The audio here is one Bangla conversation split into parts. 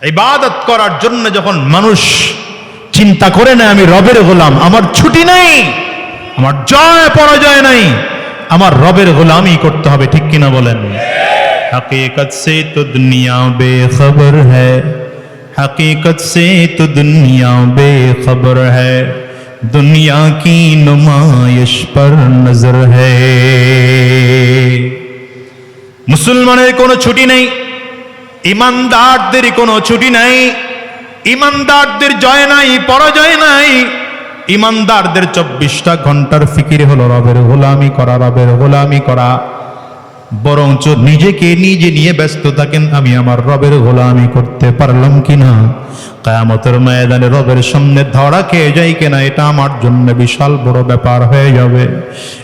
ইবাদত করার জন্য যখন মানুষ চিন্তা করে না আমি রবের গোলাম, আমার ছুটি নাই, আমার জয় পরাজয় নাই, আমার রবের গোলামি করতে হবে, ঠিক কিনা বলেন? हकीकत से तो दुनिया बेखबर है, हकीकत से तो दुनिया बेखबर है, दुनिया की नुमाइश पर नजर है। মুসলমানের কোনো ছুটি নেই, ইমানদারদের কোনো ছুটি নাই, ইমানদারদের জয় নাই, পরাজয় নাই। ইমানদারদের 24টা ঘন্টার ফিকির হলো রবের গোলামি করা, রবের গোলামি করা। বরঞ্চ নিজেকে নিজে নিয়ে ব্যস্ত থাকেন, আমি আমার রবের গোলামি করতে পারলাম কিনা, কিয়ামতের ময়দানে রবের সামনে ধরা খেয়ে যাই কিনা, এটা আমার জন্য বিশাল বড় ব্যাপার হয়ে যাবে।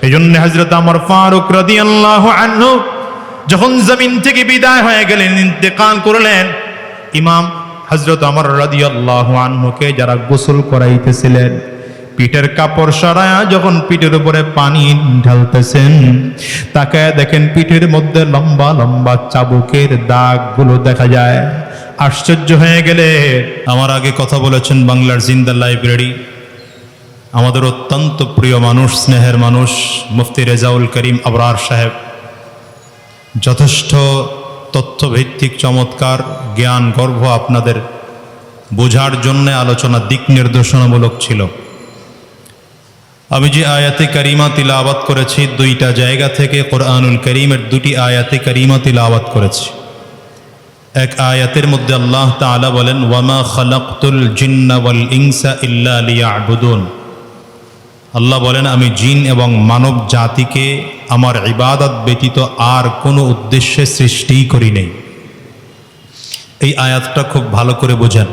এজন্য হযরত ওমর ফারুক রাদিয়াল্লাহু আনহু যখন জমিন থেকে বিদায় হয়ে গেলেন, ইন্তেকাল করলেন, ইমাম হযরত ওমর রাদিয়াল্লাহু আনহুকে যারা গোসল করাইতেছিলেন, পিঠের কাপড় সরায়া যখন পিঠের উপরে পানি ঢালতেছেন, তাকে দেখেন পিঠের মধ্যে লম্বা লম্বা চাবুকের দাগগুলো দেখা যায়। আশ্চর্য হয়ে গেলে, আমার আগে কথা বলেছেন বাংলার জিন্দা লাইব্রেরি, আমাদের অত্যন্ত প্রিয় মানুষ, স্নেহের মানুষ মুফতি রেজাউল করিম আবরার সাহেব, যথেষ্ট তথ্যভিত্তিক চমৎকার জ্ঞান গর্ভ আপনাদের বোঝার জন্য আলোচনা দিক নির্দেশনামূলক ছিল। আমি যে আয়াতে কারিমা তিলাওয়াত করেছি, দুইটা জায়গা থেকে কোরআনুল কারীমের দুটি আয়াতে কারিমা তিলাওয়াত করেছি। এক আয়াতের মধ্যে আল্লাহ তাআলা বলেন, ওয়ামা খালাকতুল জিন্না ওয়াল ইনসা ইল্লা লিয়াবুদুন। আল্লাহ বলেন, আমি জিন এবং মানব জাতিকে আমার ইবাদত ব্যতীত আর কোনো উদ্দেশ্যে সৃষ্টিই করি নাই। এই আয়াতটা খুব ভালো করে বোঝেন।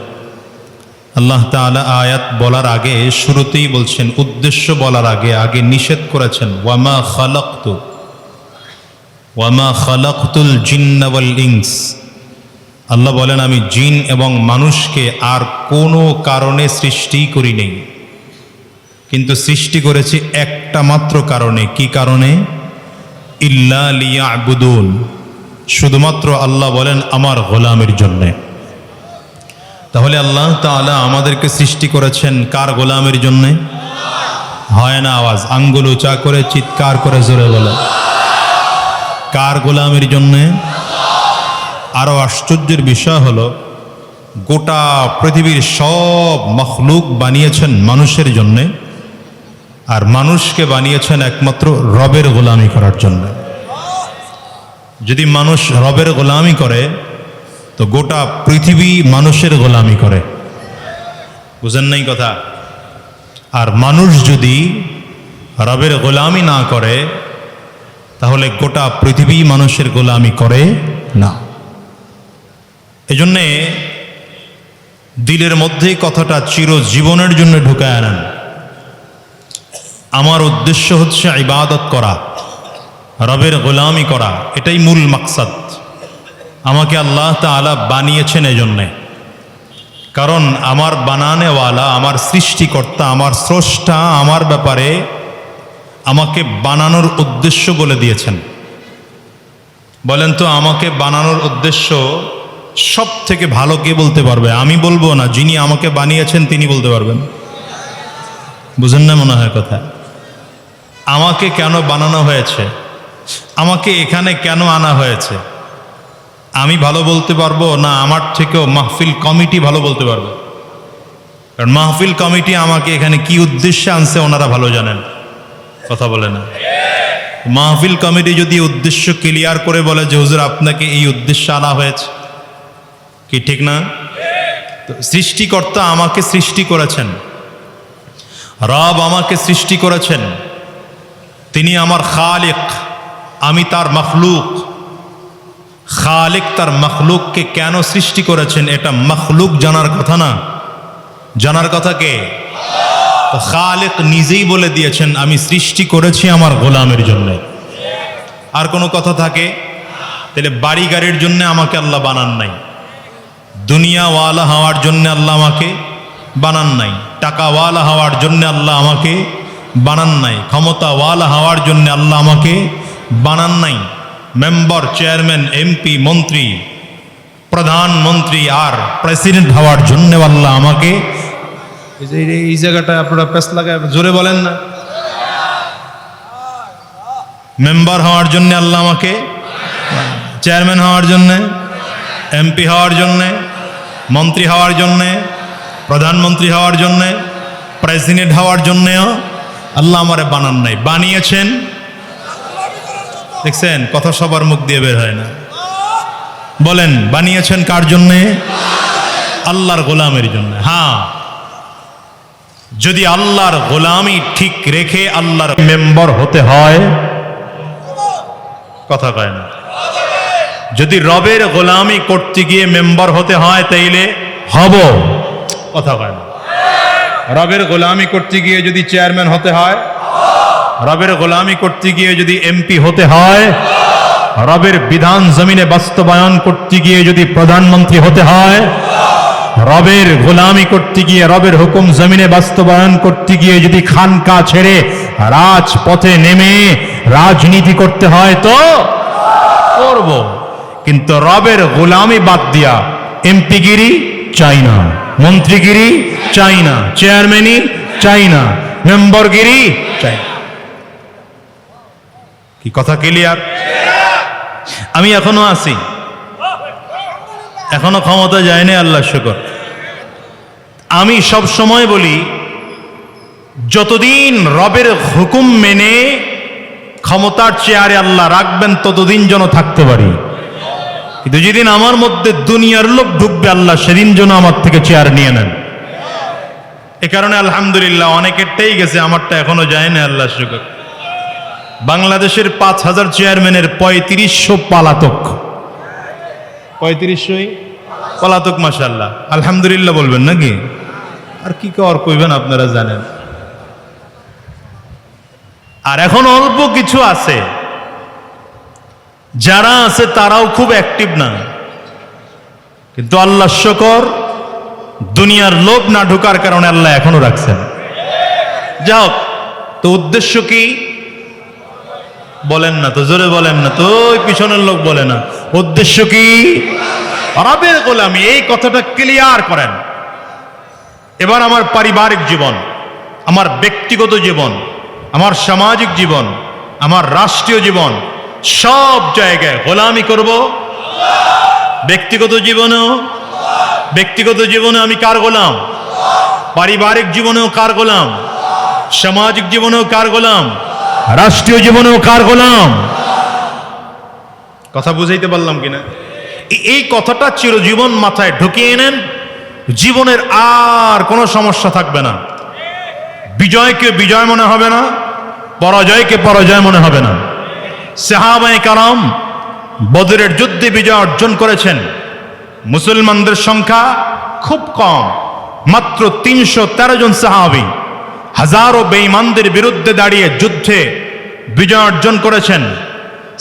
আল্লাহ তাআলা আয়াত বলার আগে শুরুতেই বলছেন, উদ্দেশ্য বলার আগে আগে নিষেধ করেছেন, ওয়ামা খালাকতুল জিন্না ওয়াল ইনস। আল্লাহ বলেন, আমি জিন এবং মানুষকে আর কোনো কারণে সৃষ্টি করি নাই, কিন্তু সৃষ্টি করেছি একটা মাত্র কারণে। কি কারণে? ইল্লা লিয়াবুদুন, শুধুমাত্র আল্লাহ বলেন আমার গোলামের জন্যে। তাহলে আল্লাহ তাআলা আমাদেরকে সৃষ্টি করেছেন কার গোলামের জন্যে? হয় না আওয়াজ, আঙ্গুল উঁচা করে চিৎকার করে জোরে বলে, কার গোলামের জন্যে? আরো আশ্চর্যের বিষয় হলো, গোটা পৃথিবীর সব মখলুক বানিয়েছেন মানুষের জন্যে, আর মানুষকে বানিয়েছেন একমাত্র রবের গোলামি করার জন্য। যদি মানুষ রবের গোলামি করে তো গোটা পৃথিবী মানুষের গোলামি করে। বুঝেন নাই কথা? আর মানুষ যদি রবের গোলামি না করে তাহলে গোটা পৃথিবী মানুষের গোলামি করে না। এজন্যে দিলের মধ্যে কথাটা চিরজীবনের জন্য ঢুকায় আনেন। আমার উদ্দেশ্য হচ্ছে ইবাদত করা, রবের গোলামি করা, এটাই মূল মাকসাদ। আমাকে আল্লাহ তাআলা বানিয়েছেন এজন্যে, কারণ আমার বানানেওয়ালা, আমার সৃষ্টিকর্তা, আমার স্রষ্টা আমার ব্যাপারে আমাকে বানানোর উদ্দেশ্য বলে দিয়েছেন। বলেন তো, আমাকে বানানোর উদ্দেশ্য সব থেকে ভালো কে বলতে পারবে? আমি বলবো না, যিনি আমাকে বানিয়েছেন তিনি বলতে পারবেন। বুঝেন না মনে হয় কথা? আমাকে কেন বানানো হয়েছে, আমাকে এখানে কেন আনা হয়েছে, আমি ভালো বলতে পারবো না আমার থেকেও মাহফিল কমিটি ভালো বলতে পারবে? কারণ মাহফিল কমিটি আমাকে এখানে কি উদ্দেশ্যে আনছে ওনারা ভালো জানেন। কথা বলে না? মাহফিল কমিটি যদি উদ্দেশ্য ক্লিয়ার করে বলে যে হুজুর আপনাকে এই উদ্দেশ্যে আনা হয়েছে, কি ঠিক না? তো সৃষ্টিকর্তা আমাকে সৃষ্টি করেছেন, রব আমাকে সৃষ্টি করেছেন, তিনি আমার খালিক, আমি তার মখলুক। খালিক তার মখলুককে কেন সৃষ্টি করেছেন এটা মখলুক জানার কথা না, জানার কথা কে? তো খালিক নিজেই বলে দিয়েছেন আমি সৃষ্টি করেছি আমার গোলামের জন্য। আর কোনো কথা থাকে? তাহলে বাড়ি গাড়ির জন্য আমাকে আল্লাহ বানান নাই, দুনিয়াওয়ালা হওয়ার জন্য আল্লাহ আমাকে বানান নাই, টাকাওয়ালা হওয়ার জন্য আল্লাহ আমাকে বানান নাই, ক্ষমতাওয়ালা হওয়ার জন্য আল্লাহ আমাকে বানান নাই। মেম্বার, চেয়ারম্যান, এমপি, মন্ত্রী, প্রধানমন্ত্রী আর প্রেসিডেন্ট হওয়ার জন্য আল্লাহ আমাকে এই জায়গাটা আপনারা পেস লাগায় জোরে বলেন না, মেম্বার হওয়ার জন্য আল্লাহ আমাকে, চেয়ারম্যান হওয়ার জন্যে, এমপি হওয়ার জন্যে, মন্ত্রী হওয়ার জন্যে, প্রধানমন্ত্রী হওয়ার জন্যে, প্রেসিডেন্ট হওয়ার জন্যেও আল্লাহ আমারে বানান নাই, বানিয়েছেন। দেখছেন কথা সবার মুখ দিয়ে বের হয় না। বলেন বানিয়েছেন কার জন্যে? আল্লাহর গোলামের জন্য। হ্যাঁ, যদি আল্লাহর গোলামি ঠিক রেখে আল্লাহর মেম্বার হতে হয়, কথা কয় না, যদি রবের গোলামি করতে গিয়ে মেম্বার হতে হয় তাইলে হব, কথা কয় না। রবের গোলামি করতে গিয়ে যদি চেয়ারম্যান হতে হয়, রবের গোলামি করতে গিয়ে যদি এমপি হতে হয়, রবের বিধান জমিনে বাস্তবায়ন করতে গিয়ে যদি প্রধানমন্ত্রী হতে হয়, রবের গোলামি করতে গিয়ে রবের হুকুম জমিনে বাস্তবায়ন করতে গিয়ে যদি খানকা ছেড়ে রাজপথে নেমে রাজনীতি করতে হয় তো করব, কিন্তু রবের গোলামি বাদ দিয়া এমপিগিরি চাই না, মন্ত্রীগিরি চাই না, চেয়ারম্যানই চাই না, মেম্বারগিরি চাই না। কি কথা ক্লিয়ার? আমি এখনো আছি, এখনো ক্ষমতা যায়নি, আল্লাহ শুকর। আমি সব সময় বলি যতদিন রবের হুকুম মেনে ক্ষমতার চেয়ারে আল্লাহ রাখবেন ততদিন যেন থাকতে পারি, কিন্তু যেদিন আমার মধ্যে দুনিয়ার লোক ঢুকবে আল্লাহ সেদিন যেন আমার থেকে চেয়ার নিয়ে নেন। এ কারণে আলহামদুলিল্লাহ অনেকেরটাই গেছে, আমারটা এখনো যায় না, আল্লাহ শুকর। বাংলাদেশের ৫,০০০ চেয়ারম্যানের ৩৫০০ পলাতক, ৩৫০০ পলাতক, মাশাআল্লাহ, আলহামদুলিল্লাহ বলবেন নাকি? আর কি কর কইবেন আপনারা জানেন। আর এখন অল্প কিছু আছে, যারা আছে তারাও খুব অ্যাক্টিভ না, কিন্তু আল্লাহ শুকর দুনিয়ার লোভ না ঢোকার কারণে আল্লাহ এখনো রাখছেন। যাও তো, উদ্দেশ্য কি বলেন না তো, জোরে বলেন না তো, ওই পিছনের লোক বলে না। উদ্দেশ্য কি? রবের গোলামি। এই কথাটা ক্লিয়ার করেন। এবার আমার পারিবারিক জীবন, আমার ব্যক্তিগত জীবন, আমার সামাজিক জীবন, আমার রাষ্ট্রীয় জীবন, সব জায়গায় গোলামি করব। ব্যক্তিগত জীবনে আমি কার গোলাম? পারিবারিক জীবনেও কার গোলাম? সামাজিক জীবনেও কার গোলাম? রাষ্ট্রীয় জীবনেও কার গোলাম? কথা বুঝাইতে পারলাম কিনা? এই কথাটা চিরজীবন মাথায় ঢুকিয়ে নেন, জীবনের আর কোনো সমস্যা থাকবে না। বিজয়কে বিজয় মনে হবে না, পরাজয়কে পরাজয় মনে হবে না। সাহাবায়ে কেরাম বদরের যুদ্ধে বিজয় অর্জন করেছেন। মুসলমানদের সংখ্যা খুব কম, মাত্র ৩১৩ জন সাহাবী হাজারো বেঈমানদের বিরুদ্ধে দাঁড়িয়ে যুদ্ধে বিজয় অর্জন করেছেন।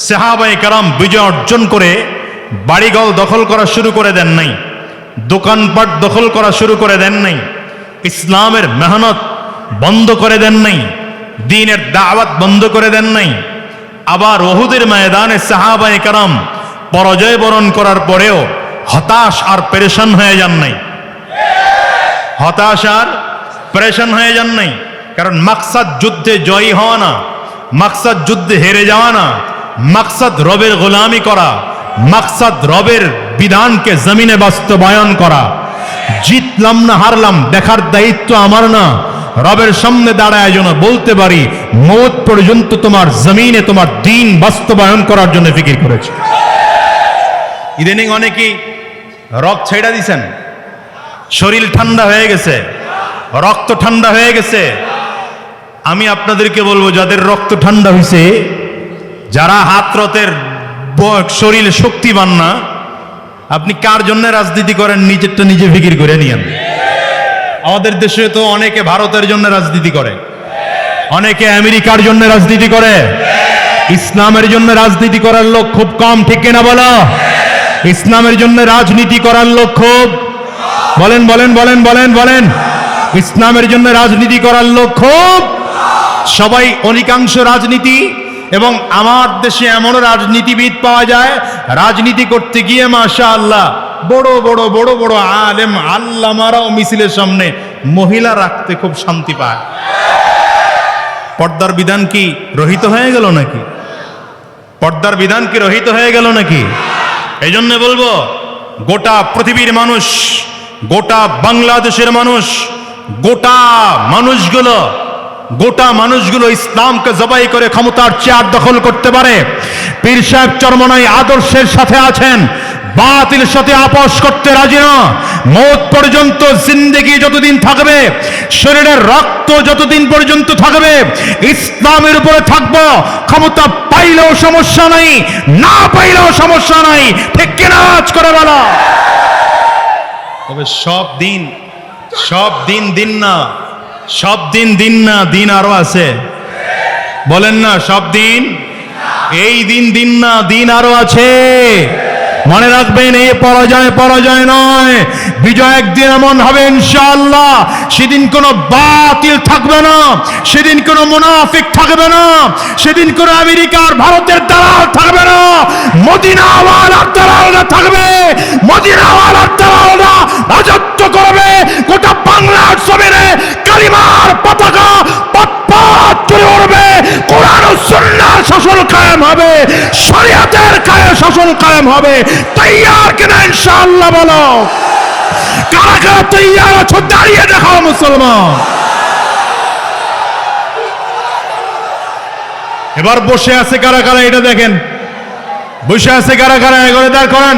সাহাবায়ে কেরাম বিজয় অর্জন করে বাড়িঘর দখল করা শুরু করে দেন নাই, দোকানপাট দখল করা শুরু করে দেন নাই, ইসলামের মেহনত বন্ধ করে দেন নাই, দ্বীনের দাওয়াত বন্ধ করে দেন নাই। আবার উহুদের ময়দানে সাহাবায়ে কেরাম পরাজয় বরণ করার পরেও হতাশ আর পেরেশান হয়ে যান নাই, হতাশ আর পেরেশান হয়ে যান নাই। কারণ মাকসাদ যুদ্ধে জয়ী হওয়া না, মাকসাদ যুদ্ধে হেরে যাওয়া না, মাকসাদ রবের গোলামি করা, মাকসাদ রবের বিধানকে জমিনে বাস্তবায়ন করা। জিতলাম না হারলাম দেখার দায়িত্ব আমার না, রবের সামনে দাঁড়ায় যেন বলতে পারি মওত পর্যন্ত তোমার জমিনে তোমার দ্বীন বাস্তবায়ন করার জন্য ফিকির করেছে। ইদানিং অনেকেই রক ছেড়া দিছেন, শরীর ঠান্ডা হয়ে গেছে, রক্ত ঠান্ডা হয়ে গেছে। আমি আপনাদেরকে বলবো, যাদের রক্ত ঠান্ডা হয়েছে, যারা হাতরতের শরীর শক্তিবান না, আপনি কার জন্য রাজনীতি করেন নিজেরটা নিজে ফিকির করে নিয়েন। আমাদের দেশে তো অনেকে ভারতের জন্য রাজনীতি করে, অনেকে আমেরিকার জন্য রাজনীতি করে, ইসলামের জন্য রাজনীতি করার লোক খুব কম, ঠিক কিনা বলো? ইসলামের জন্য রাজনীতি করার লোক খুব, বলেন বলেন বলেন বলেন বলেন, ইসলামের জন্য রাজনীতি করার লোক খুব। সবাই অধিকাংশ রাজনীতি, এবং আমার দেশে এমনও রাজনীতিবিদ পাওয়া যায় রাজনীতি করতে গিয়ে মাশাআল্লাহ বড় বড় বড় বড় আলেম আল্লামারাও মিছিলের সামনে মহিলা রাখতে খুব শান্তি পায়। পর্দার বিধান কি রহিত হয়ে গেল নাকি? পর্দার বিধান কি রহিত হয়ে গেল নাকি? এই জন্য বলবো, গোটা পৃথিবীর মানুষ, গোটা বাংলাদেশের মানুষ, গোটা মানুষগুলো ইসলামকে জবাই করে ক্ষমতার চেয়ার দখল করতে পারে। পীর সাহেব চরমনাই আদর্শের সাথে আছেন, বাতিল সাথে আপোষ করতে রাজি না। মৌত পর্যন্ত জিন্দেগি যতদিন থাকবে, শরীরের রক্ত যতদিন পর্যন্ত থাকবে, ইসলামের উপরে থাকবো। ক্ষমতা পাইলেও সমস্যা নাই, না পাইলেও সমস্যা নাই। ঠিক কিনা আজ করে বলা। তবে সব দিন দিন না, সব দিন না, দিন আরো আছে। বলেন না, সব দিন এই দিন না, দিন আরো আছে। মনে রাখবেন, এই পরাজয় নয়, বিজয় একদিন এমন হবে ইনশাআল্লাহ, সেদিন কোনো বাতিল থাকবে না, সেদিন কোনো মুনাফিক থাকবে না, সেদিন কোনো আমেরিকার ভারতের দালাল থাকবে না, মদিনাওয়ালার দালালরা থাকবে। মদিনাওয়ালার দালালরা রাজত্ব করবে গোটা বাংলার জমিনে। কালিমার পতাকা পথ চলে উঠবে, কোরআন ও সুন্নাহর শাসন কায়েম হবে, শরিয়াতের শাসন কায়েম হবে। তৈয়ার কিনা ইনশাআল্লাহ? বলো, কারা কারা তৈয়ার আছো? দাঁড়িয়ে দেখাও মুসলমান। এবার বসে আছে কারা কারা, এটা দেখেন। বসে আছে কারা কারা, এগোরে দাঁড় করান।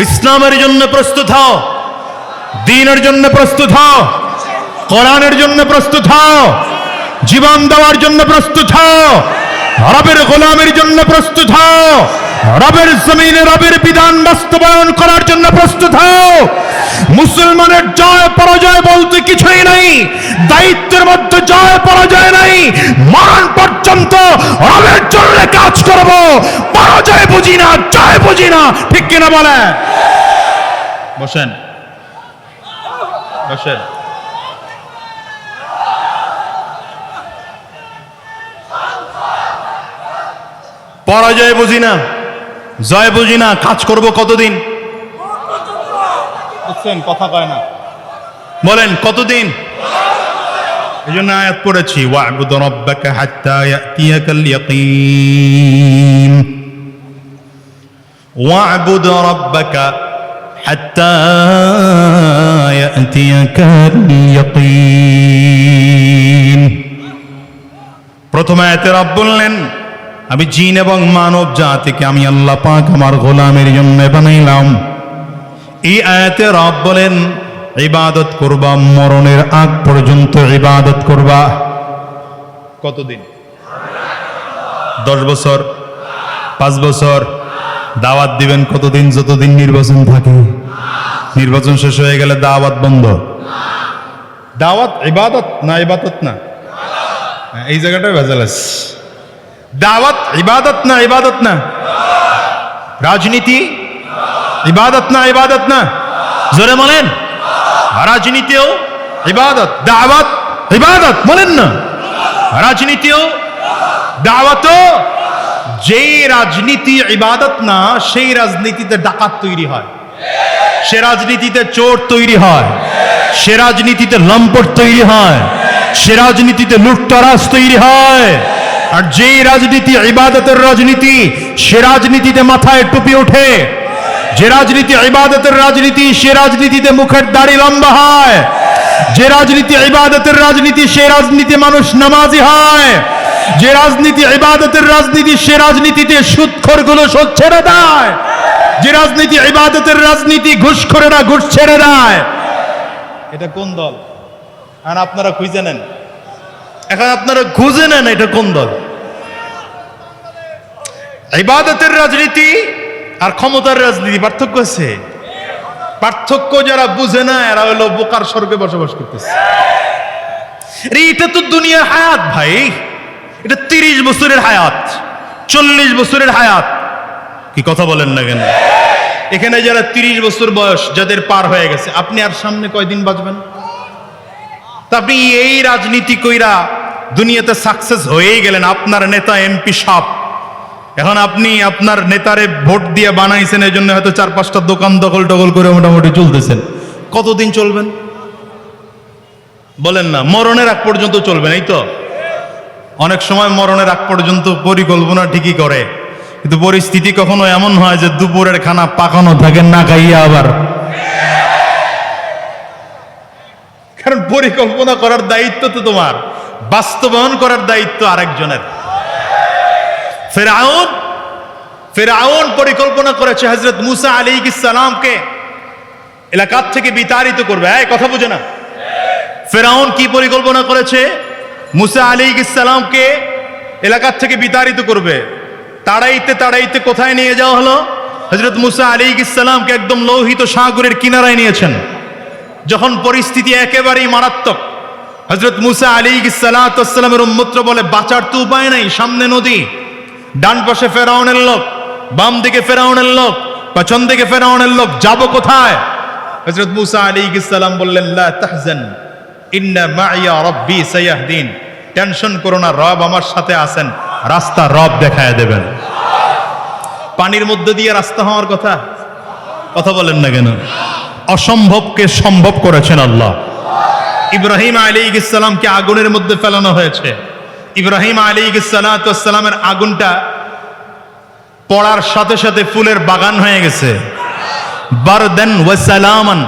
ইসলামের জন্য প্রস্তুত হও, দ্বীনের জন্য প্রস্তুত হও, কোরআনের জন্য প্রস্তুত হও, জীবন দেওয়ার জন্য প্রস্তুত হও, রবের গোলামের জন্য প্রস্তুত হও, রবের জমিনে রবের বিধান বাস্তবায়ন করার জন্য প্রস্তুত হও। মুসলমানের জয় পরাজয় বলতে কিছুই নাই, দায়িত্বের মধ্যে জয় পরাজয় নাই। মরণ পর্যন্ত রবের জন্য কাজ করব, পরাজয় বুঝি না, জয় বুঝি না। ঠিক কিনা বলে? বসেন বসেন। পরাজয় বুঝি না, জয় বুঝি না, কাজ করব কতদিন? বুঝছেন, কথা কয় না। বলেন কতদিন? এই জন্য আয়াত পড়েছি, ওয়া'বুদ রাব্বাকা হাত্তা ইয়াতিয়াকাল ইয়াকিন। ওয়া'বুদ রাব্বাকা হাত্তা ইয়াতিয়াকাল ইয়াকিন। প্রথম আয়াতে রব বললেন, আমি জিন এবং মানব জাতিকে আমি আল্লাহ পাক আমার গোলামের জন্য বানাইলাম। এই আয়াতে রব বলেন, ইবাদত করবা, মরণের আগ পর্যন্ত ইবাদত করবা। কতদিন? 10 বছর, 5 বছর। দাওয়াত দিবেন কতদিন? যতদিন নির্বাচন থাকে। নির্বাচন শেষ হয়ে গেলে দাওয়াত বন্ধ। দাওয়াত ইবাদত না? ইবাদত না, এই জায়গাটায় ভেজাল আছে। দাওয়াত ইবাদত না? ইবাদত না। রাজনীতি ইবাদত না? ইবাদত না। জোরে বলেন। রাজনীতিও ইবাদত, দাওয়াত ইবাদত। বলেন না, রাজনীতিও দাওয়াতও। যেই রাজনীতি ইবাদত না, সেই রাজনীতিতে ডাকাত তৈরি হয়, সে রাজনীতিতে চোর তৈরি হয়, সে রাজনীতিতে লম্পট তৈরি হয়, সে রাজনীতিতে লুটতরাজ তৈরি হয়। আর যেই রাজনীতি ইবাদতের রাজনীতি, সে রাজনীতিতে মাথায় টুপি ওঠে। যে রাজনীতি ইবাদতের রাজনীতি, সে রাজনীতিতে মুখের দাড়ি লম্বা হয়। যে রাজনীতি ইবাদতের রাজনীতি, সে রাজনীতি মানুষ নামাজি হয়। যে রাজনীতি ইবাদতের রাজনীতি, সে রাজনীতিতে সুদখোরগুলো সুদ ছেড়ে দেয়। যে রাজনীতি ইবাদতের রাজনীতি, ঘুষখোরেরা ঘুষ ছেড়ে দেয়। এটা কোন দল? আর আপনারা খুঁজে নেন, এখন আপনারা খুঁজে নেন এটা কোন দল। ইবাদতের রাজনীতি আর ক্ষমতার রাজনীতি পার্থক্য আছে। পার্থক্য যারা বুঝে না, এরা হলো বোকার স্বর্গে বসবাস করতেছে। এটা তো দুনিয়ার হায়াত ভাই, এটা 30 বছরের হায়াত, 40 বছরের হায়াত। কি কথা বলেন না কেন? এখানে যারা 30 বছর বয়স যাদের পার হয়ে গেছে, আপনি আর সামনে কয়দিন বাঁচবেন? তা আপনি এই রাজনীতি কইরা দুনিয়াতে সাকসেস হয়েই গেলেন। আপনার নেতা এমপি সাহেব এখন আপনি আপনার নেতারে ভোট দিয়ে বানাইছেন, এই জন্য হয়তো 4-5টা দোকান দখল টগল করে মোটামুটি চলতেছেন। কতদিন চলবেন বলেন না? মরণের আগ পর্যন্ত চলবেন, এই তো। অনেক সময় মরণের আগ পর্যন্ত পরিকল্পনা ঠিকই করে, কিন্তু পরিস্থিতি কখনো এমন হয় যে দুপুরের খানা পাকানো থাকে না খাইয়া আবার। কারণ পরিকল্পনা করার দায়িত্ব তো তোমার, বাস্তবায়ন করার দায়িত্ব আরেকজনের। ফেরাউন পরিকল্পনা করেছে হযরত মুসা আলাইহিস সালামকে এলাকা থেকে বিতাড়িত করবে। এই কথা বুঝে না? ফেরাউন কি পরিকল্পনা করেছে? মুসা আলাইহিস সালামকে এলাকা থেকে বিতাড়িত করবে। তাড়াইতে তাড়াইতে কোথায় নিয়ে যাওয়া হলো? হযরত মুসা আলাইহিস সালামকে একদম লোহিত সাগরের কিনারায় নিয়েছেন। যখন পরিস্থিতি একেবারেই মারাত্মক, হযরত মুসা আলাইহিস সালামের উম্মতরা বলে বাঁচার তো উপায় নাই, সামনে নদী, ডান পাশে ফেরাউনের লোক, বাম দিকে ফেরাউনের লোক, পেছন দিকে ফেরাউনের লোক, যাব কোথায়? হযরত মুসা আলাইহিস সালাম বললেন লা তাহজান ইন্না মাইয়া রাব্বি সায়াহদিন, টেনশন করো না, রব আমার সাথে আছেন, রাস্তা রব দেখায় দেবেন। পানির মধ্যে দিয়ে রাস্তা হওয়ার কথা, কথা বলেন না কেন? অসম্ভবকে সম্ভব করেছেন আল্লাহ। ইব্রাহিম আলাইহিস সালামকে আগুনের মধ্যে ফেলানো হয়েছে। ইব্রাহিম আলাইহিস সালামের আগুনটা পড়ার সাথে সাথে ফুলের বাগান হয়ে গেছে। বারদান ওয়া সালামান,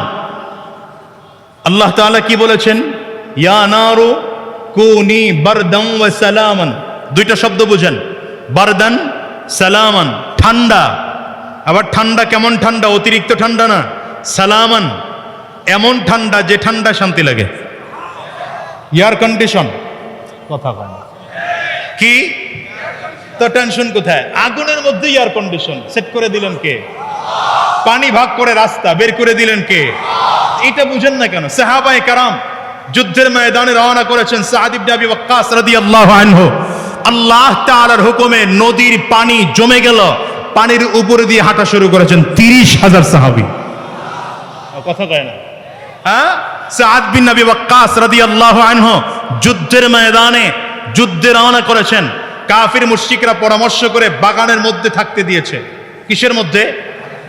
আল্লাহ তাআলা কি বলেছেন? ইয়া নারু কুনি বারদান ওয়া সালামান, দুইটা শব্দ বুঝেন, বারদান সালামান, ঠান্ডা। আবার ঠান্ডা কেমন ঠান্ডা? অতিরিক্ত ঠান্ডা না, সালামান এমন ঠান্ডা যে ঠান্ডা শান্তি লাগে। এয়ার কন্ডিশন, কথা কয় না কি? তো টেনশন কোথায়? আগুনের মধ্যে এয়ার কন্ডিশন সেট করে দিলেন কে? পানি ভাগ করে রাস্তা বের করে দিলেন কে? এটা বুঝেন না কেন? সাহাবায়ে কেরাম যুদ্ধের ময়দানে রওনা করেছেন। সাদ ইবনে আবি ওয়াক্কাস রাদিয়াল্লাহু আনহু, আল্লাহ তাআলার হুকুমে নদীর পানি জমে গেল, পানির উপরে দিয়ে হাঁটা শুরু করেছেন 30,000 সাহাবী। কথা কয় না? হ্যাঁ, সাদ বিন আবি ওয়াক্কাস রাদিয়াল্লাহু আনহু যুদ্ধের ময়দানে যুদ্ধে রওনা করেছেন। কাফির মুশরিকরা পরামর্শ করে বাগানের মধ্যে থাকতে দিয়েছে। কিসের মধ্যে?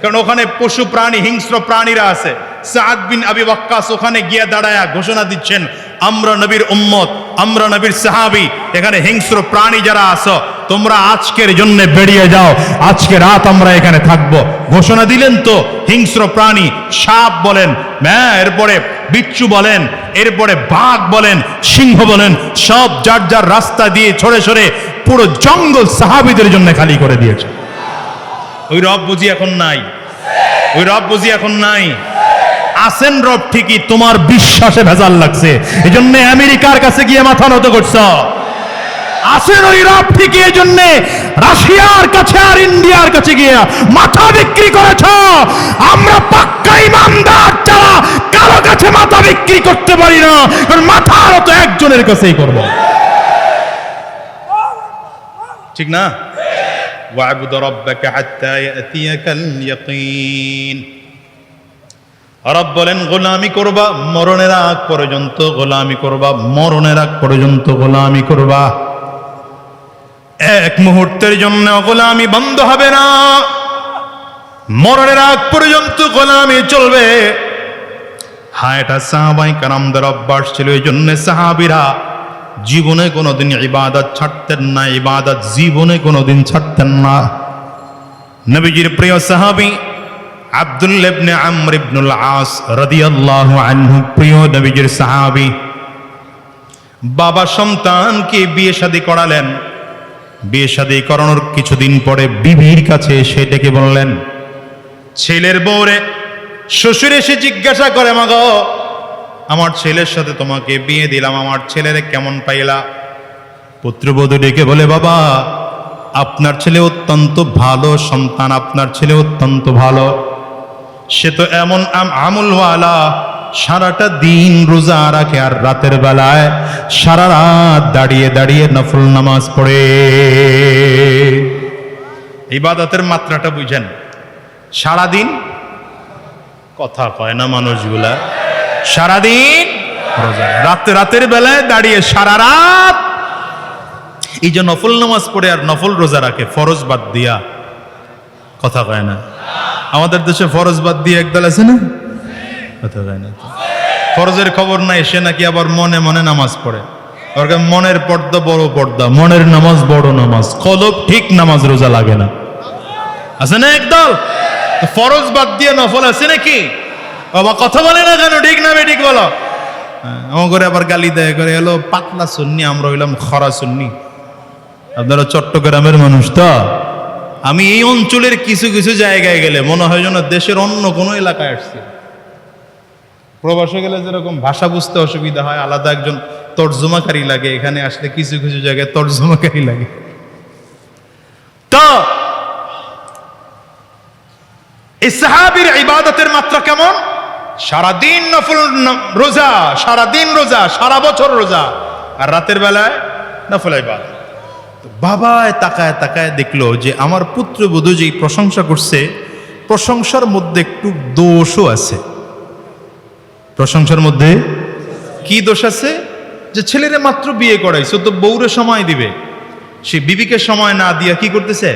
কারণ ওখানে পশু প্রাণী, হিংস্র প্রাণীরা আছে। সাদ বিন আবি ওয়াক্কাস ওখানে গিয়ে দাঁড়ায়া ঘোষণা দিচ্ছেন, আমরা নবীর উম্মত, আমরা নবীর সাহাবী, এখানে হিংস্র প্রাণী যারা আছো তোমরা আজকের জন্য বেরিয়ে যাও, আজকে রাত আমরা এখানে থাকবো। ঘোষণা দিলেন তো হিংস্র প্রাণী, সাপ বলেন, এরপরে বিচ্ছু বলেন, এরপরে বাঘ বলেন, সিংহ বলেন, সব যার যার রাস্তা দিয়ে ছড়ে ছড়ে পুরো জঙ্গল সাহাবীদের জন্য খালি করে দিয়েছে। ওই রব বুঝি এখন নাই? ওই রব বুঝি এখন নাই? আসেন রব ঠিকই, তোমার বিশ্বাসে ভেজাল লাগছে, এই জন্য আমেরিকার কাছে গিয়ে মাথা নত করছ। আসেন ওই রব ঠিকই, এই জন্য রাশিয়ার কাছে আর ইন্ডিয়ার কাছে গিয়ে মাথা বিক্রি করেছ। আমরা পাক্কা ইমানদার যারা কারো কাছে মাথা বিক্রি করতে পারি না, কারণ মাথার তো একজনের কাছেই করব, ঠিক না? ওয়া'বুদ রাব্বাকা হাত্তা ইয়াতিয়াকাল ইয়াকিন। রব বলেন গোলামি করবা মরণের আগ পর্যন্ত, গোলামি করবা মরণের আগ পর্যন্ত, গোলামি করবা। এক মুহূর্তের জন্য গোলামি বন্ধ হবে না, মরণের আগ পর্যন্ত গোলামি চলবে। হ্যাঁ, এটা সাহাবায়ে কেরামদের অভ্যাস ছিল। এই জন্য সাহাবীরা জীবনে কোনোদিন ইবাদত ছাড়তেন না, ইবাদত জীবনে কোনোদিন ছাড়তেন না। নবীজির প্রিয় সাহাবী আব্দুল্লাহ ইবনে আমর ইবনুল আস রাদিয়াল্লাহু আনহু, প্রিয় নবীজির সাহাবী, বাবা সন্তানকে বিয়ে শাদী করালেন। বিয়ে শাদী করানোর কিছুদিন পরে বিবির কাছে এসে ডেকে বললেন, ছেলের বউরে শ্বশুর এসে জিজ্ঞাসা করে, মা গো, আমার ছেলের সাথে তোমাকে বিয়ে দিলাম, আমার ছেলেরে কেমন পাইলা? পুত্রবধূ ডেকে বলে, বাবা আপনার ছেলে অত্যন্ত ভালো সন্তান, আপনার ছেলে অত্যন্ত ভালো, সে তো এমন আমলওয়ালা, সারাটা দিন রোজা রাখে আর রাতের বেলায় সারা রাত দাঁড়িয়ে দাঁড়িয়ে নফল নামাজ পড়ে। ইবাদতের মাত্রাটা বুঝেন। সারাদিন, কথা কয় না মানুষগুলা, সারাদিন রোজা, রাতের বেলায় দাঁড়িয়ে সারা রাত। এই যে নফল নামাজ পড়ে আর নফল রোজা রাখে ফরজ বাদ দিয়া, কথা কয় না। আমাদের দেশে ফরজ বাদ দিয়ে একদল আছে না, কথা কয় না। ফরজের খবর নাই, সে নাকি আবার মনে মনে নামাজ পড়ে। মনের পর্দা বড় পর্দা, মনের নামাজ বড় নামাজ, কলব ঠিক নামাজ রোজা লাগে না, আছে না একদল। ফরজ বাদ দিয়ে নফল আছে নাকি? বাবা কথা বলে না কেন, ঠিক না বেঠিক বলো। আমার করে আবার গালি দেয়, করে এলো পাতলা সুন্নি, আমরা হইলাম খরা সুন্নি। আপনারা চট্টগ্রামের মানুষ তো, আমি এই অঞ্চলের কিছু কিছু জায়গায় গেলে মনে হয় যেন দেশের অন্য কোনো এলাকায় আসছি। প্রবাসে গেলে যেরকম ভাষা বুঝতে অসুবিধা হয়, আলাদা একজন তর্জমাকারী লাগে, এখানে আসলে কিছু কিছু জায়গায় তর্জমাকারী লাগে। তো এই সাহাবীর ইবাদতের মাত্রা কেমন? সারাদিন নফল রোজা, সারাদিন রোজা, সারা বছর রোজা, আর রাতের বেলায় নফল ইবাদত। বাবায় তাকায় তাকায় দেখলো যে আমার পুত্রবধূ যেই প্রশংসা করছে, প্রশংসার মধ্যে একটু দোষও আছে। প্রশংসার মধ্যে কি দোষ আছে? যে ছেলেরে মাত্র বিয়ে করাইছো, তো বউরে সময় দিবে, সে বিবিকে সময় না দিয়া কি করতেছে?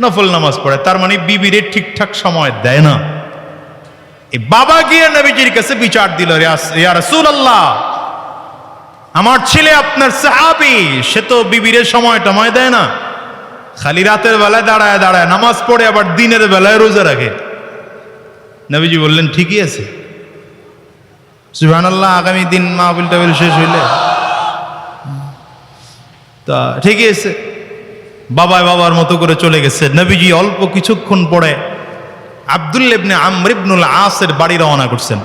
নফল নামাজ পড়ে। তার মানে বিবিরে ঠিকঠাক সময় দেয় না। এই বাবা গিয়ে নবীজির কাছে বিচার দিল, ইয়া রাসূলুল্লাহ, আমার ছেলে আপনার সাহাবী, সে তো বিবিরে সময় টময় দেয় না, খালি রাতের বেলায় দাঁড়ায় দাঁড়ায় নামাজ পড়ে, আবার দিনের বেলায় রোজা রাখে। নবীজি বললেন ঠিকই আছে, সুবহানাল্লাহ। আগামী দিন মাহফিল টাহফিল শেষ হইলে তা ঠিকই আছে। বাবায় বাবার মতো করে চলে গেছে। নবীজি অল্প কিছুক্ষণ পরে আব্দুল্লাহ ইবনে আমর ইবনুল আসের বাড়ি রওনা করছেন।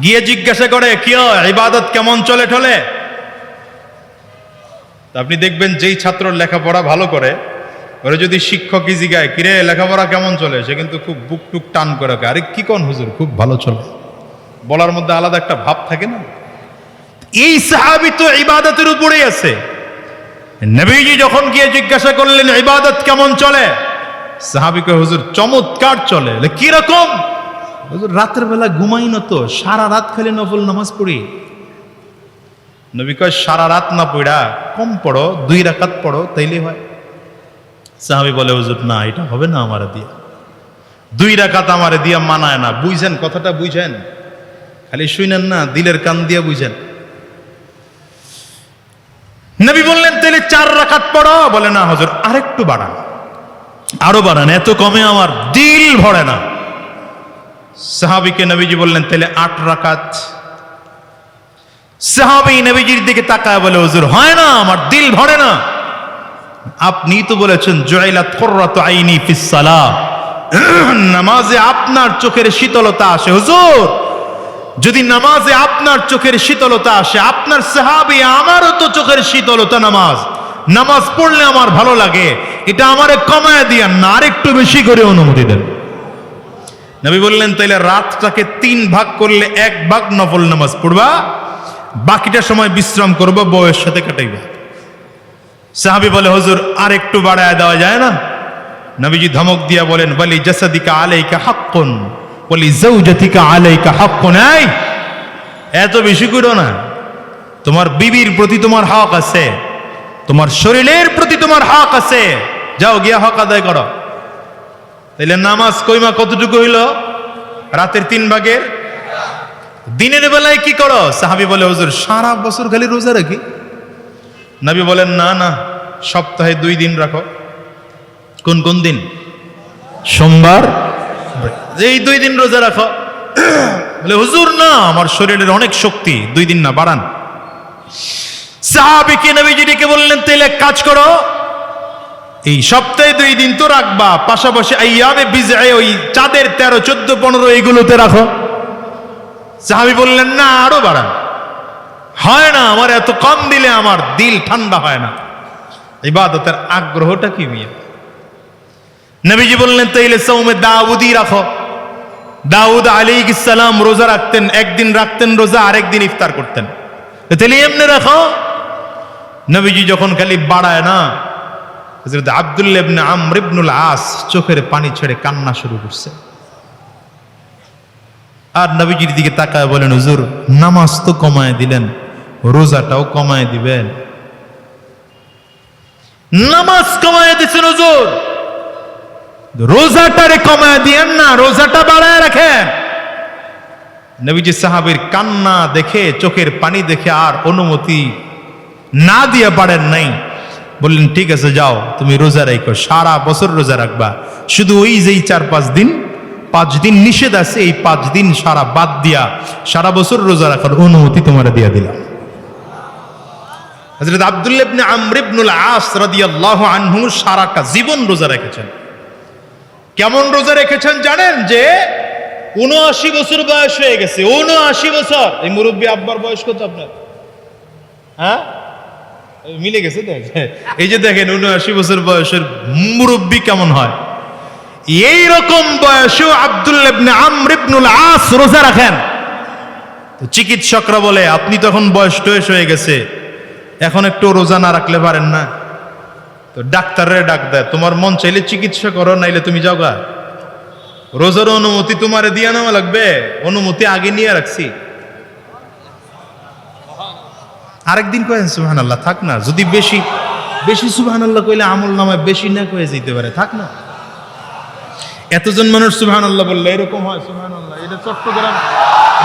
গিয়ে জিজ্ঞাসা করে, কি ইবাদত কেমন চলে ঠলে? আপনি দেখবেন যেই ছাত্র লেখাপড়া ভালো করে, ওরা যদি শিক্ষকই জিগায় কিরে লেখাপড়া কেমন চলে, সে কিন্তু খুব বুক টুক টান করে, আরে কি কোন হুজুর খুব ভালো চলে, বলার মধ্যে আলাদা একটা ভাব থাকে না। এই সাহাবী তো ইবাদতের উপরেই আছে। নবীজি যখন গিয়ে জিজ্ঞাসা করলেন ইবাদত কেমন চলে, সাহাবী কয় হুজুর চমৎকার চলে। কি রকম? হুজুর রাতের বেলা ঘুমাই না তো, সারা রাত খালি নফল নামাজ পড়ি। নবী কয় সারা রাত না পড়া কম পড়ো, 2 রাকাত পড়ো, তাইলে হয়। সাহাবী বলে হুজুর না, এটা হবে না আমারে দিয়া, 2 রাকাত আমারে দিয়া মানায় না। বুঝছেন কথাটা? বুঝেন, খালি শুনেন না, দিলের কান দিয়া বুঝেন। নবী বললেন তাহলে 4 রাকাত পড়ো। বলে না হুজুর আরেকটু বাড়ান, আরো বাড়ান, এত কমে আমার দিল ভরে না। সাহাবীকে নবীজি বললেন তাহলে 8 রাকাত। সাহাবী নবীজির দিকে তাকায় বলে হুজুর হয় না, আমার দিল ভরে না। আপনি তো বলেছেন জুইলাত কুররাতু আইনি ফিস সালাহ, নামাজে আপনার চোখের শীতলতা আসে। হুজুর যদি নামাজে আপনার চোখের শীতলতা আসে, আপনার সাহাবী আমারও তো চোখের শীতলতা, নামাজ পড়লে আমার ভালো লাগে, এটা আমারে কমায় দিয়ান না, আর একটু বেশি করে অনুমতি দেন। নবী বললেন তাইলে রাতটাকে 3 ভাগ করলে 1 ভাগ নফল নামাজ পড়বা, বাকিটা সময় বিশ্রাম করবা, বউয়ের সাথে কাটাইবা। সাহাবী বলে হুজুর আর একটু বাড়ায় দেওয়া যায় না? নবীজি ধমক দিয়া বলেন ওয়ালি জাসাদিকা আলাইকা হাক্কুন ওয়ালি যাওজাতিকা আলাইকা হাক্কুন। এই এত বেশি করো না, তোমার বিবির প্রতি তোমার হক আছে, তোমার শরীরের প্রতি তোমার হক আছে, যাও গিয়া হক আদায় করো। তাইলে নামাজ কইমা কতটুকু হইল? রাতের 3 ভাগের। দিনের বেলায় কি করো? সাহাবী বলে হুজুর সারা বছর খালি রোজা রাখি। নবী বলেন না না, সপ্তাহে 2 দিন রাখো। কোন কোন দিন? সোমবার, এই 2 দিন রোজা রাখো। বলে হুজুর না, আমার শরীরের অনেক শক্তি, 2 দিন না, বাড়ান। সাহাবীকে নবীজি ডেকে বললেন তাইলে কাজ করো, এই সপ্তাহে 2 দিন তো রাখবা, পাশাপাশি আইয়ামে বিজআ, ওই চাঁদের 13, 14, 15 এগুলোতে রাখো। সাহাবী বললেন না, আরো বাড়ান। হয় না, আমার এত কম দিলে আমার দিল ঠান্ডা হয় না। ইবাদতের আগ্রহটা কি মিয়া? নবীজি বললেন তাইলে সওমে দাউদি রাখো। দাউদ আলাইহিস সালাম রোজা রাখতেন, একদিন রাখতেন রোজা, আরেকদিন ইফতার করতেন, তাহলে এমনি রাখো। নবীজি যখন খালি বাড়ায় না, হযরত আব্দুল্লাহ ইবনে আমর ইবনুল আস চোখের পানি ছেড়ে কান্না শুরু করছে। আর নবীজির দিকে তাকায় বলেন হুজুর নামাজ তো কমায় দিলেন, রোজাটাও কমায় দিবেন। নামাজ কমায় দিচ্ছেন হুজুর, রোজাটারে কমায় দিয়েন না, রোজাটা বাড়ায় রাখেন। নবীজি সাহাবীর কান্না দেখে, চোখের পানি দেখে আর অনুমতি না দিয়ে পারেন নাই, বললেন ঠিক আছে যাও তুমি রোজা রাখো, সারা বছর রোজা রাখবা, শুধু ওই যেই 4-5 দিন, 5 দিন নিষেধ আছে, এই 5 দিন সারা বাদ দিয়া সারা বছর রোজা রাখার অনুমতি তোমারে দিয়ে দিলাম। হযরত আব্দুল্লাহ ইবনে আমর ইবনুল আস রাদিয়াল্লাহু আনহু সারাটা জীবন রোজা রেখেছেন। কেমন রোজা রেখেছেন জানেন? যে 79 বছর বয়স হয়ে গেছে, 79 বছর। এই মুরব্বী আব্বার বয়স কত আপনার? হ্যাঁ, মিলে গেছে। এই যে দেখেন 79 বছর বয়সের মুরব্বী কেমন হয়, এই রকম বয়সেও আব্দুল্লাহ ইবনে আমর ইবনুল আস রোজা রাখেন। চিকিৎসকরা বলে আপনি তখন বয়স টয়স হয়ে গেছে, এখন একটু রোজা না রাখলে পারেন না। তো ডাক্তাররে ডাক দেয়, তোমার মন চাইলে চিকিৎসা করো, নাইলে তুমি যাও গা, রোজার অনুমতি তোমারে দিয়ে নেওয়া লাগবে, অনুমতি আগে নিয়ে রাখছি। আরেকদিন কয়েন সুবহানাল্লাহ, থাক না, যদি বেশি বেশি সুবহানাল্লাহ কইলে আমল নামায় বেশি না কয়ে যেতে পারে, থাক না। এতজন মানুষ সুবহানাল্লাহ বললে এরকম হয় সুবহানাল্লাহ।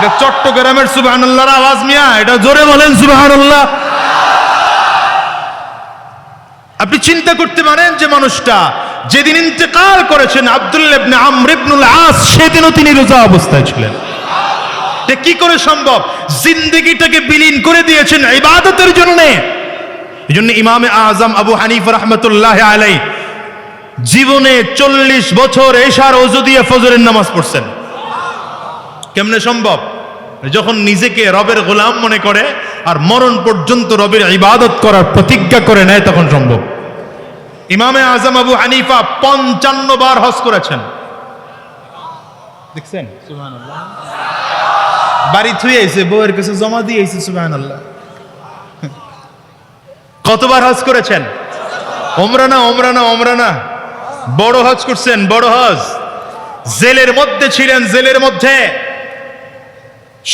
এটা চট্টগ্রামের সুবহানাল্লাহর আওয়াজ মিয়া, এটা জোরে বলেন সুবহানাল্লাহ। আপনি চিন্তা করতে পারেন যে মানুষটা যেদিন ইন্তেকাল করেছেন আব্দুল্লাহ ইবনে আমর ইবনুল আস, সেদিনও তিনি রোজা অবস্থায় ছিলেন। এটা কি করে সম্ভব? জিন্দেগিটাকে বিলীন করে দিয়েছেন ইবাদতের জন্য। এজন্য ইমামে আজম আবু হানিফা রাহমাতুল্লাহি আলাইহি জীবনে 40 বছর এশার ওযু দিয়ে ফজরের নামাজ পড়ছেন। কেমনে সম্ভব? যখন নিজেকে রবের গোলাম মনে করে আর মরণ পর্যন্ত রবের ইবাদত করার প্রতিজ্ঞা করে নেয়, তখন সম্ভব। ইমামে আজম আবু হানিফা 55 বার হজ করেছেন। দেখছেন সুবহানাল্লাহ, বাড়ি থুয়ে আইছে, বউয়ের কাছে জমা দিয়ে আইছে সুবহানাল্লাহ। কতবার হজ করেছেন? ওমরা না, বড় হজ করছেন, বড় হজ। জেলের মধ্যে ছিলেন, জেলের মধ্যে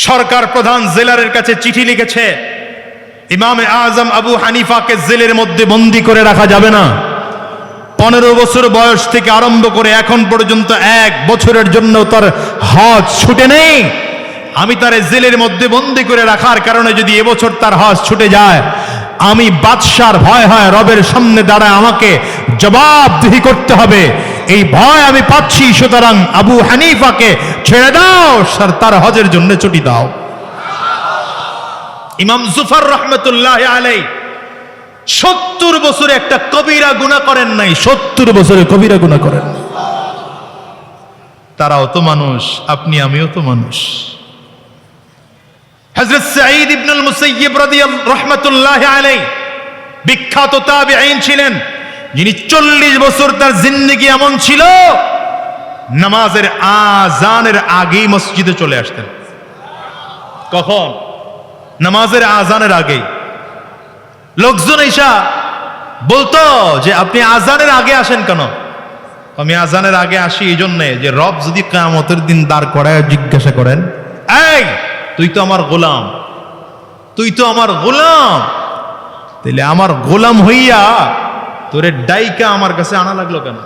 সরকার প্রধান জেলারের কাছে চিঠি লিখেছে, ইমামে আজম আবু হানিফাকে জেলের মধ্যে বন্দী করে রাখা যাবে না। 15 বছর বয়স থেকে আরম্ভ করে এখন পর্যন্ত 1 বছরের জন্য তার হজ ছুটে নেই। আমি তার জেলের মধ্যে বন্দী করে রাখার কারণে যদি এবছর তার হজ ছুটে যায়, আমি বাদশার ভয় হয় রবের সামনে দাঁড়ায় আমাকে জবাবদিহি করতে হবে, এই ভয় আমি পাচ্ছি। সুতরাং আবু হানিফাকে ছেড়ে দাও, তার হজের জন্য ছুটি দাও। ইমাম জুফর রাহমাতুল্লাহি আলাইহি 70 বছরে একটা কবিরা গুনাহ করেন নাই, 70 বছরে কবিরা গুনাহ করেন। তারাও তো মানুষ, আপনি আমিও তো মানুষ। হযরত সাঈদ ইবনুল মুসাইয়্যিব রাদিয়াল্লাহু রাহমাতুল্লাহি আলাইহি বিখ্যাত তাবিঈন ছিলেন, যিনি 40 বছর তার জিন্দেগি এমন ছিল, নামাজের আজানের আগেই মসজিদে চলে আসতেন। কখন? নামাজের আজানের আগেই। লোকজন এসা বলতো যে আপনি আজানের আগে আসেন কেন? আমি আজানের আগে আসি এই জন্যে যে রব যদি কিয়ামতের দিন দাঁড় করায় জিজ্ঞাসা করেন, এই তুই তো আমার গোলাম, তাহলে আমার গোলাম হইয়া তোরে ডাইকা আমার কাছে আনা লাগলো কেন?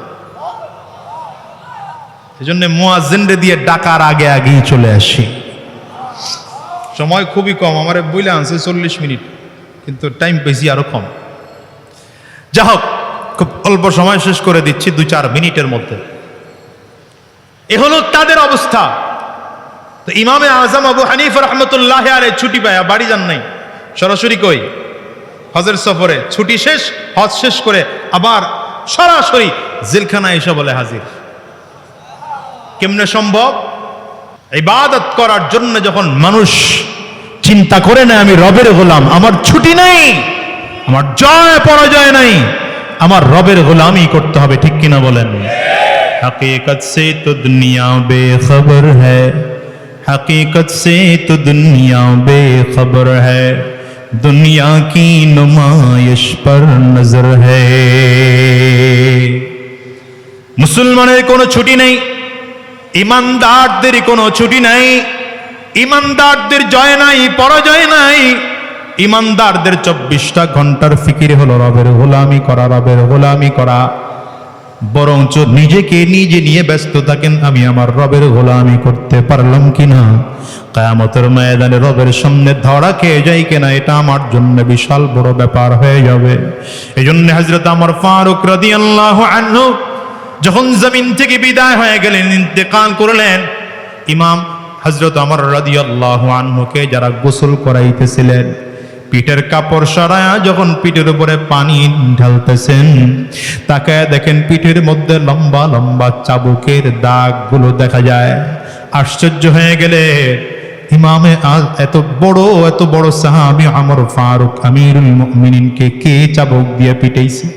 সেজন্য মুয়াজ্জিনরে দিয়ে ডাকার আগে আগেই চলে আসি। সময় খুবই কম, আমারে বইলে আনছে 40 মিনিট, কিন্তু টাইম পেয়েছি আরো কম। যা হোক, খুব অল্প সময় শেষ করে দিচ্ছি, 2-4 মিনিটের মধ্যে। এ হলো তাদের অবস্থা। তো ইমামে আজম আবু হানিফা রাহমাতুল্লাহি আলাইহি ছুটি পায়, বাড়ি যান নাই, সরাসরি কই হজের সফরে। ছুটি শেষ, হজ শেষ করে আবার সরাসরি জেলখানায় এসে বলে হাজির। কেমনে সম্ভব? ইবাদত করার জন্য যখন মানুষ চিন্তা করে না আমি রবের গোলাম, আমার ছুটি নেই, আমার জয় পরাজয় নাই, আমার রবের গোলামি করতে হবে, ঠিক কিনা বলেন? হकीकत से तो दुनिया बेखबर है, हकीकत से तो दुनिया बेखबर है, दुनिया की नुमाइश पर नजर है। মুসলমানের কোনো ছুটি নেই, ইমানদারদের কোনো ছুটি নাই। ইমানদারদের জয় নাই, পরাজয় নাই। ইমানদারদের 24টা ঘন্টার ফিকির হলো রবের গোলামি করা, রবের গোলামি করা। বরঞ্চ নিজেকে নিজে নিয়ে ব্যস্ত থাকেন, আমি আমার রবের গোলামি করতে পারলাম কিনা, কিয়ামতের ময়দানে রবের সামনে ধরা খেয়ে যাই কিনা, এটা আমার জন্য বিশাল বড় ব্যাপার হয়ে যাবে। এই জন্য হযরত ওমর ফারুক রাদিয়াল্লাহু আনহু যখন জমিন থেকে বিদায় হয়ে গেলেন, ইন্তেকাল করলেন, ইমাম হযরত ওমর রাদিয়াল্লাহু আনহুকে যারা গোসল করাইতেছিলেন, পিঠের কাপড় সরায়া যখন পিঠের উপরে পানি ঢালতেছেন, তাকায় দেখেন পিঠের মধ্যে লম্বা লম্বা চাবুকের দাগগুলো দেখা যায়। আশ্চর্য হয়ে গেলে ইমামে এত বড় সাহাবী ওমর ফারুক আমিরুল মুমিনিনকে কে চাবুক দিয়ে পিটাইছে?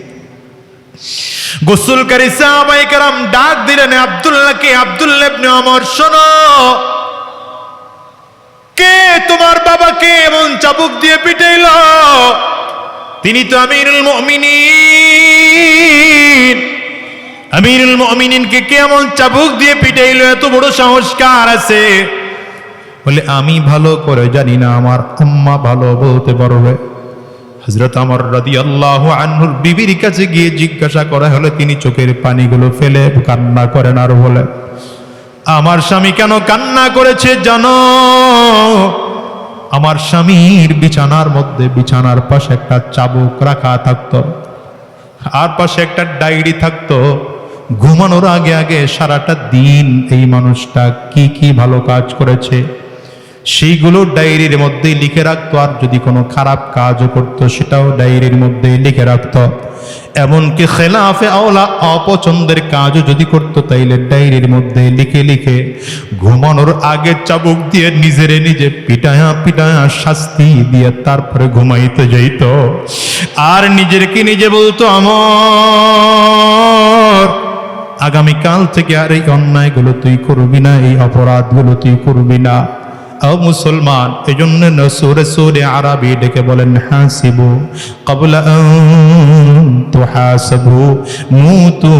গোসলকারী সাহাবায়ে কেরাম ডাক দিলেন আব্দুল্লাহকে, আব্দুল্লাহ ইবনে ওমর, শোনো, কে তোমার বাবাকে এমন চাবুক দিয়ে পিটাইল? তিনি তো আমিরুল মুমিনিন। আমিরুল মুমিনিনকে কে এমন চাবুক দিয়ে পিটাইল? এত বড় সাহস কার আছে? বলে, আমি ভালো করে জানি না, আমার আম্মা ভালো বলতে পারবে। হযরত ওমর রাদিয়াল্লাহু আনহুর বিবির কাছে গিয়ে জিজ্ঞাসা করা হলো, তিনি চোখের পানিগুলো ফেলে কান্না করেন আর বলে, আমার স্বামী কেন কান্না করেছে জানো? আমার স্বামীর বিছানার মধ্যে, বিছানার পাশে একটা চাবুক রাখা থাকতো, আর পাশে একটা ডায়েরি থাকতো। ঘুমানোর আগে আগে সারাটা দিন এই মানুষটা কি কি ভালো কাজ করেছে সেইগুলো ডায়েরির মধ্যেই লিখে রাখতো, আর যদি কোনো খারাপ কাজও করতো সেটাও ডায়েরির মধ্যেই লিখে রাখতো। এমনকি খেলাফে আওলা অপছন্দের কাজও যদি করতো তাইলে ডায়েরির মধ্যে লিখে লিখে ঘুমানোর আগে চাবুক দিয়ে নিজেরে নিজে পিটায়া পিটায়া শাস্তি দিয়ে তারপরে ঘুমাইতে যাইত। আর নিজেরকে নিজে বলতো, আমার আগামীকাল থেকে আর এই অন্যায়গুলো তুই করবি না, এই অপরাধগুলো তুই করবি না। ও মুসলমান, এই জন্য সূরা আরাবী ডেকে বলেন, হাসিবু ক্বাবলা আন তুহাসাবু, মুতু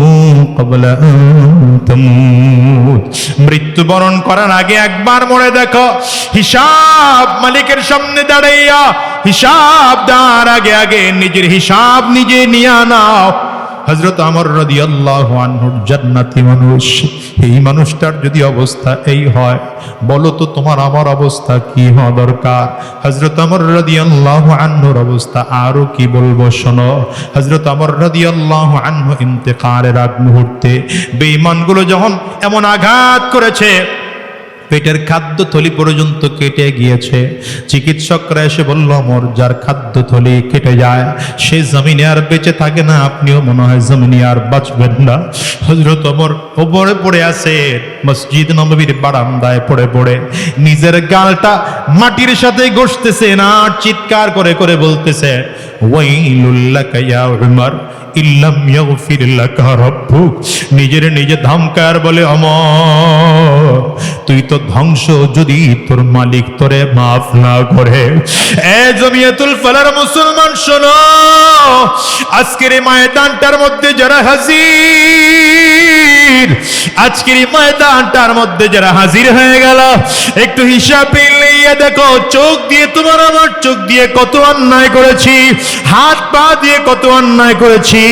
ক্বাবলা আন তামুত। মৃত্যুবরণ করার আগে একবার মরে দেখো, হিসাব মালিকের সামনে দাঁড়াইয়া হিসাব দেওয়ার আগে আগে নিজের হিসাব নিজে নিয়ে নাও। হযরত ওমর রাদিয়াল্লাহু আনহুর জান্নাতি মানুষ, এই মানুষটার যদি অবস্থা এই হয়, বলো তো তোমার আমার অবস্থা কি হওয়া দরকার? হযরত ওমর রাদিয়াল্লাহু আনহুর অবস্থা আরো কি বলবো শোনো। হযরত ওমর রাদিয়াল্লাহু আনহু ইন্তেকালের আগ মুহূর্তে বেঈমানগুলো যখন এমন আঘাত করেছে, পেটের খাদ্যথলি পর্যন্ত কেটে গিয়েছে, চিকিৎসকরা এসে বলল, ওমর, যার খাদ্যথলি কেটে যায় সে জমিনে আর বেঁচে থাকে না, আপনিও মনে হয় জমিনে আর বাঁচবেন না। হযরত ওমর ওপরে পড়ে আছে, মসজিদ নববীর বারান্দায় পড়ে পড়ে নিজের গালটা মাটির সাথে ঘষতেছে, না চিৎকার করে করে বলতেছে, ওয়াইলুল লাকা ইয়া উমর ইল্লাম ইয়াগফির লাকা রাব্বুক। নিজের নিজে ধমকার বলে, ওমর, তুই তো ধ্বংস যদি তোর মালিক তোরে মাফ না করে। এ জমিয়াতুল ফালার মুসলমান শোনো, আজকের এই ময়দানটার মধ্যে যারা হাজির, আজকের এই ময়দানটার মধ্যে যারা হাজির হয়ে গেল, একটু হিসাব মিলিয়ে দেখো, চোখ দিয়ে, তোমার আমার চোখ দিয়ে কত অন্যায় করেছি, হাত পা দিয়ে কত অন্যায় করেছি,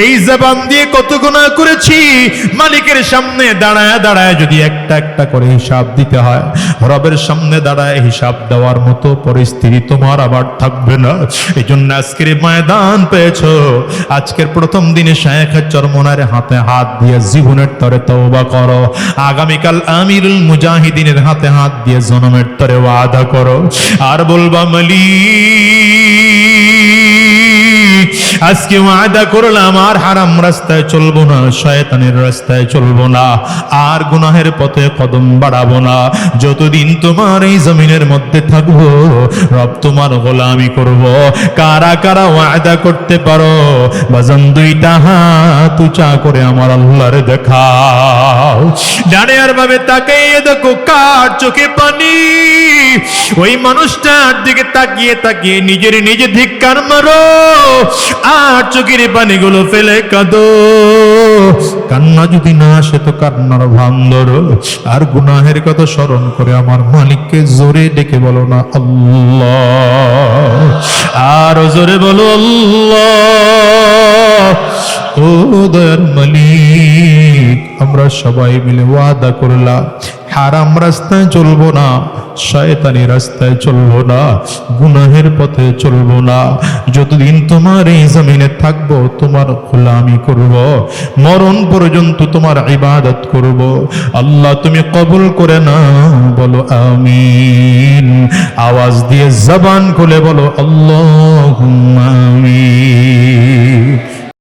এই জবান দিয়ে কত গুনাহ করেছি। মালিকের সামনে দাঁড়ায় দাঁড়ায় যদি একটা একটা করে হিসাব দিতে হয়, রবের সামনে দাঁড়ায় হিসাব দেওয়ার মতো পরিস্থিতি তোমার আবার থাকবে না। এই জন্য আজকের ময়দান পেয়েছো, আজকের প্রথম দিনে শায়েখ চরমনার হাতে হাত দিয়ে জীবনের তরে তওবা করো, আগামীকাল আমিরুল মুজাহিদিনের হাতে হাত দিয়ে জনমের তরে ওয়াদা করো, আর বলবা, মালিক, আজকে ওয়াদা করলাম আর হারাম রাস্তায় চলবো না, শয়তানের রাস্তায় চলবো না, আর গুনাহের পথে কদম বাড়াবো না। যতদিন তোমার এই জমিনের মধ্যে থাকবো, রব তোমার গোলামি করব। কারা কারা ওয়াদা করতে পারো? বাজান দুইটা হাত উঁচা করে আমার আল্লাহরে দেখাও। ডানে আর ভাবে তাকিয়ে দেখো, কার চোখে পানি? ওই মানুষটার দিকে তাকিয়ে তাকিয়ে নিজের নিজে ধিক্কার মারো। আর চোখের পানিগুলো ফেলে কাঁদো। কান্না যদি না আসে তো কান্নার ভান ধরো, আর গুনাহের কথা স্মরণ করে আমার মালিককে জোরে ডেকে বলো না আল্লাহ, আর জোরে বলো আল্লাহ। ও দয়ার মালিক, আমরা সবাই মিলে ওয়াদা করলাম হারাম রাস্তায় চলবো না, শয়তানি রাস্তায় চলবো না, গুনাহের পথে চলবো না। যতদিন তোমার এই জমিনে থাকবো তোমার গোলামি করব, মরণ পর্যন্ত তোমার ইবাদত করব। আল্লাহ তুমি কবুল করে নাও, বলো আমিন। আওয়াজ দিয়ে জবান খুলে বলো আল্লাহুম্মা আমিন।